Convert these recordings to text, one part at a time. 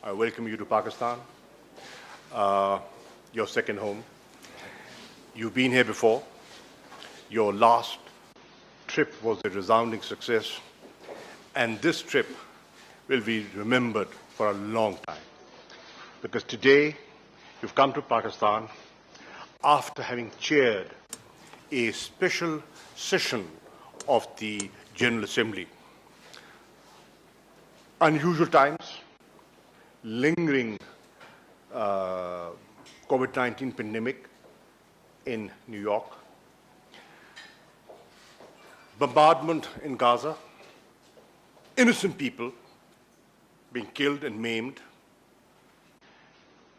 I welcome you to Pakistan, your second home. You've been here before. Your last trip was a resounding success, and this trip will be remembered for a long time. Because today, you've come to Pakistan after having chaired a special session of the General Assembly. Unusual times, lingering COVID-19 pandemic in New York, bombardment in Gaza, innocent people being killed and maimed,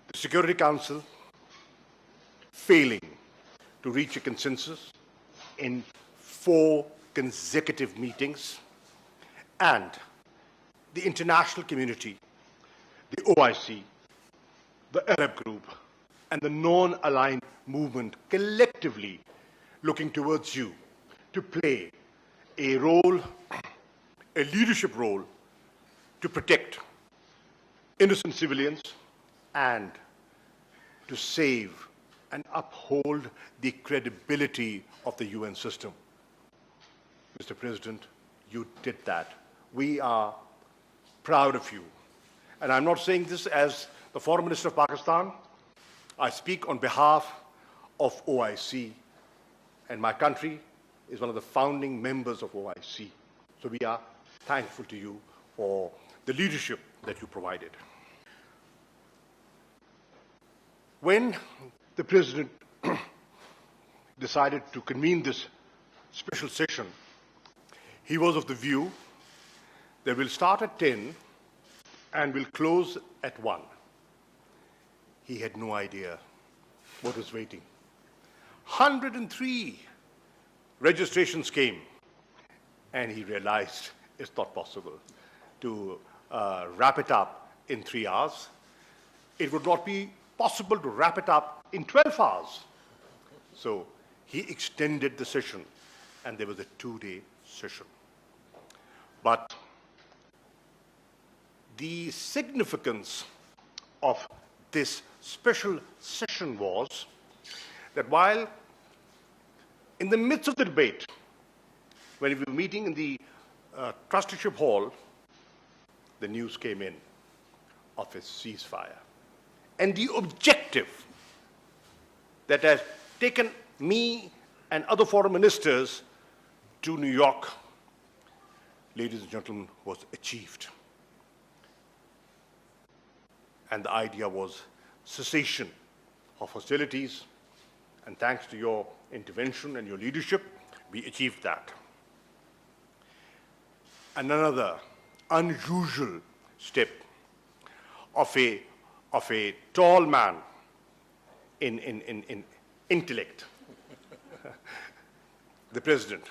the Security Council failing to reach a consensus in 4 consecutive meetings, and the international community, the OIC, the Arab group, and the non-aligned movement collectively looking towards you to play a role, a leadership role, to protect innocent civilians and to save and uphold the credibility of the UN system. Mr. President, you did that. We are proud of you. And I'm not saying this as the Foreign Minister of Pakistan. I speak on behalf of OIC, and my country is one of the founding members of OIC. So we are thankful to you for the leadership that you provided. When the President decided to convene this special session, he was of the view that we'll start at 10 and we'll close at 1. He had no idea what was waiting. 103 registrations came, and he realized it's not possible to wrap it up in 3 hours. It would not be possible to wrap it up in 12 hours. So he extended the session, and there was a 2-day session. But the significance of this special session was that while in the midst of the debate, when we were meeting in the trusteeship hall, the news came in of a ceasefire. And the objective that has taken me and other foreign ministers to New York, ladies and gentlemen, was achieved. And the idea was cessation of hostilities, and thanks to your intervention and your leadership, we achieved that. And another unusual step of a tall man in intellect, the President.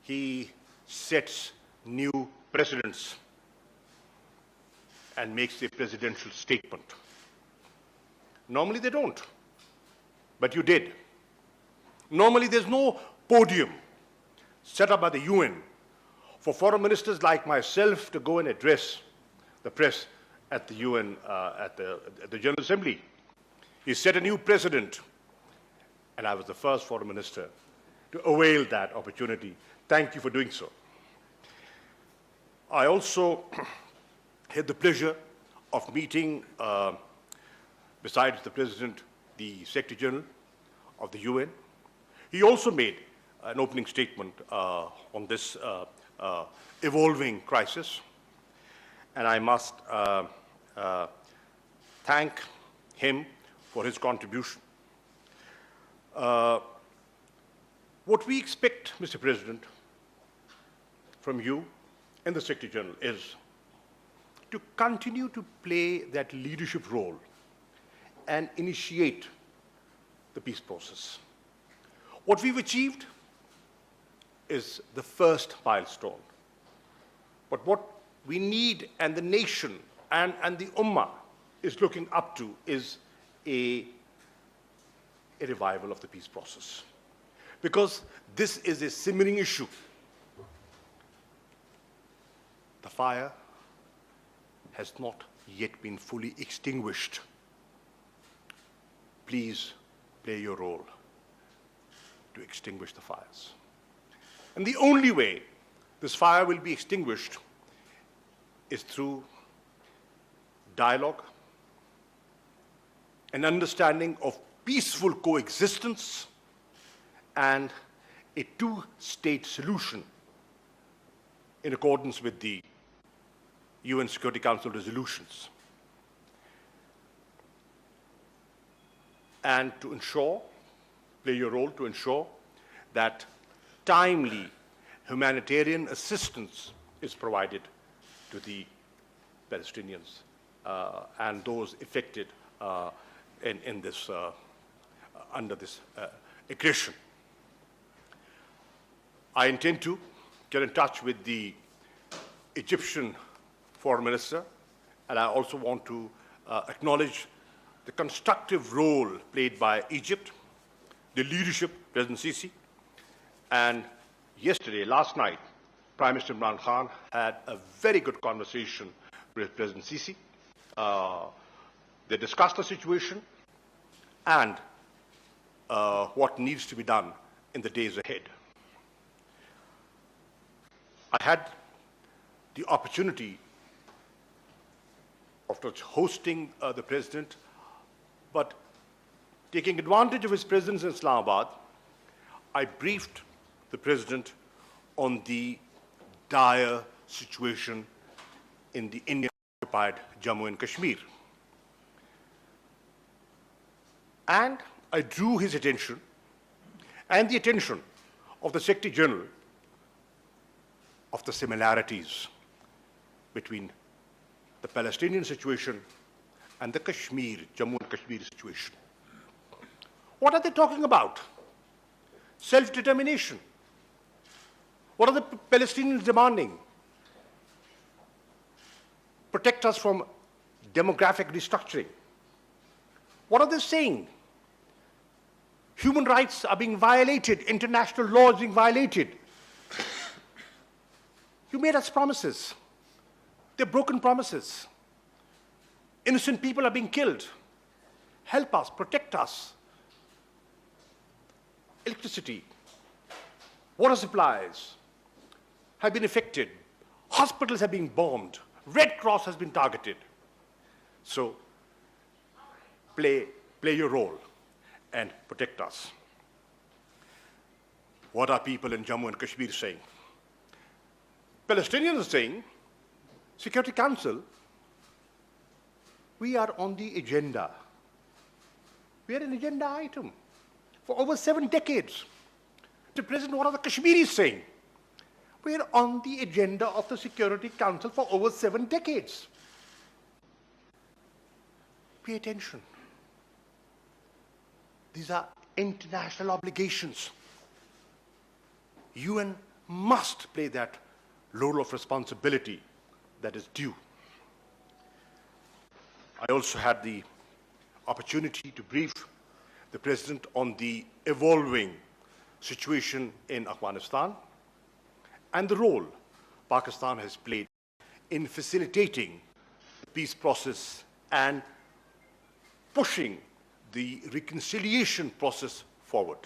He sets new precedents and makes a presidential statement. Normally they don't, but you did. Normally there's no podium set up by the UN for foreign ministers like myself to go and address the press at the UN, at the General Assembly. He set a new precedent, and I was the first foreign minister to avail that opportunity. Thank you for doing so. I also had the pleasure of meeting, besides the President, the Secretary General of the UN. He also made an opening statement on this evolving crisis, and I must thank him for his contribution. What we expect, Mr. President, from you and the Secretary General is to continue to play that leadership role and initiate the peace process. What we've achieved is the first milestone. But what we need, and the nation and the Ummah is looking up to, is a revival of the peace process. Because this is a simmering issue. The fire has not yet been fully extinguished. Please play your role to extinguish the fires. And the only way this fire will be extinguished is through dialogue, an understanding of peaceful coexistence, and a two-state solution in accordance with the UN Security Council resolutions. And to ensure, play your role to ensure that timely humanitarian assistance is provided to the Palestinians and those affected in this, under this aggression. I intend to get in touch with the Egyptian Foreign Minister, and I also want to acknowledge the constructive role played by Egypt, the leadership, President Sisi, and yesterday, last night, Prime Minister Imran Khan had a very good conversation with President Sisi. They discussed the situation and what needs to be done in the days ahead. I had the opportunity of hosting the President, but taking advantage of his presence in Islamabad, I briefed the President on the dire situation in the Indian-occupied Jammu and Kashmir. And I drew his attention and the attention of the Secretary General of the similarities between the Palestinian situation and the Kashmir, Jammu and Kashmir situation. What are they talking about? Self-determination. What are the Palestinians demanding? Protect us from demographic restructuring. What are they saying? Human rights are being violated, international law is being violated. You made us promises. They're broken promises. Innocent people are being killed. Help us, protect us. Electricity, water supplies have been affected. Hospitals have been bombed. Red Cross has been targeted. So play your role and protect us. What are people in Jammu and Kashmir saying? Palestinians are saying, Security Council, we are on the agenda. We are an agenda item for over 7 decades. The President, what are the Kashmiris saying? We are on the agenda of the Security Council for over 7 decades. Pay attention. These are international obligations. UN must play that role of responsibility that is due. I also had the opportunity to brief the President on the evolving situation in Afghanistan and the role Pakistan has played in facilitating the peace process and pushing the reconciliation process forward.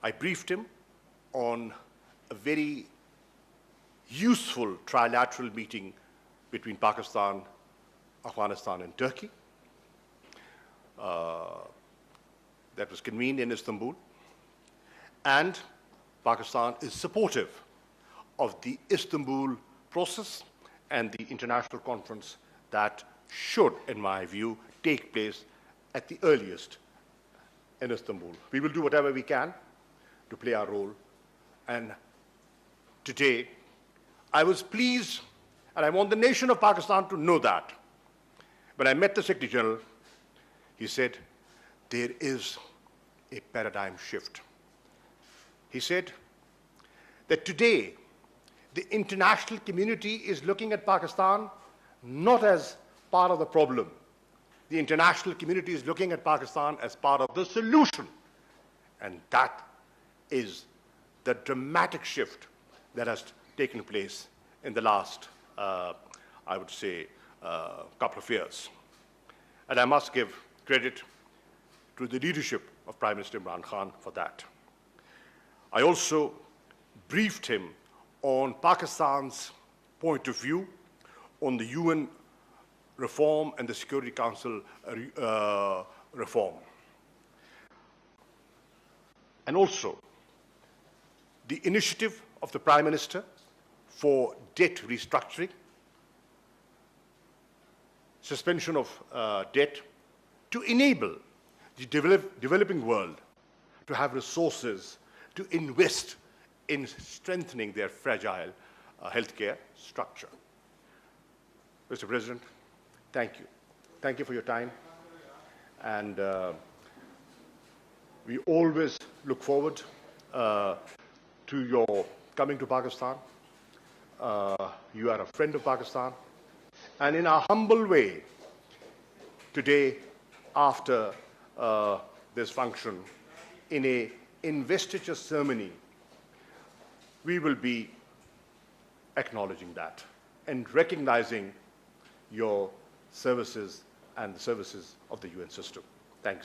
I briefed him on a very useful trilateral meeting between Pakistan, Afghanistan, and Turkey that was convened in Istanbul. And Pakistan is supportive of the Istanbul process and the international conference that should, in my view, take place at the earliest in Istanbul. We will do whatever we can to play our role. And today, I was pleased, and I want the nation of Pakistan to know that. When I met the Secretary General, he said, there is a paradigm shift. He said that today, the international community is looking at Pakistan not as part of the problem. The international community is looking at Pakistan as part of the solution. And that is the dramatic shift that has taken place in the last I would say, couple of years. And I must give credit to the leadership of Prime Minister Imran Khan for that. I also briefed him on Pakistan's point of view on the UN reform and the Security Council reform. And also the initiative of the Prime Minister for debt restructuring, suspension of debt, to enable the developing world to have resources to invest in strengthening their fragile healthcare structure. Mr. President, thank you. Thank you for your time. And we always look forward to your coming to Pakistan. You are a friend of Pakistan. And in a humble way, today, after this function, in an investiture ceremony, we will be acknowledging that and recognizing your services and the services of the UN system. Thank you so much.